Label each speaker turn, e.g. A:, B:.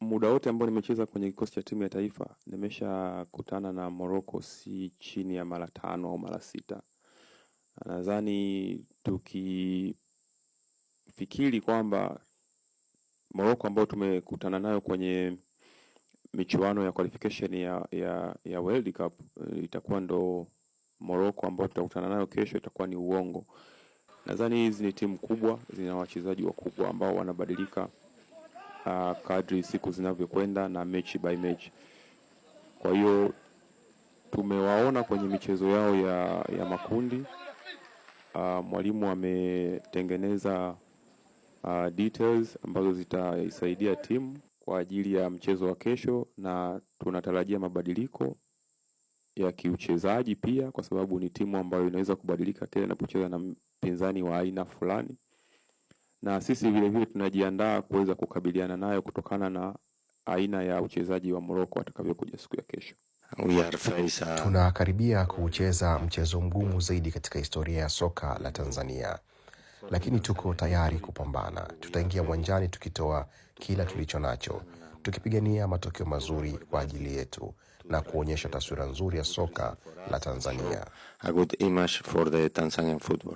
A: muda wote ambao nimecheza kwenye kikosi cha timu ya taifa, nimeshakutana na Morocco si chini ya mara 5 au mara 6. Nadhani tukifikiri kwamba Morocco ambao tumekutana nayo kwenye michuano ya qualification ya World Cup itakuwa ndo Morocco ambao tutakutana nayo kesho, itakuwa ni uongo. Nadhani hizi ni timu kubwa, zina wachezaji wakubwa ambao wanabadilika kadri siku zinavyokwenda na mechi by mechi. Kwa hiyo tumewaona kwenye michezo yao ya makundi. Mwalimu ametengeneza details ambazo zitaisaidia timu kwa ajili ya mchezo wa kesho, na tunatarajia mabadiliko ya kiuchezaji pia, kwa sababu ni timu ambayo inaweza kubadilika tena inapocheza na mpinzani wa aina fulani. Na sisi vile vile tunajiandaa kuweza kukabiliana nayo kutokana na aina ya uchezaji wa Morocco atakavyokuja siku ya kesho.
B: Tunakaribia kucheza mchezo mgumu zaidi katika historia ya soka la Tanzania, lakini tuko tayari kupambana. Tutaingia uwanjani tukitoa kila tulicho nacho, tukipigania matokeo mazuri kwa ajili yetu na kuonyesha taswira nzuri ya soka la Tanzania.
C: A good image for the Tanzanian football.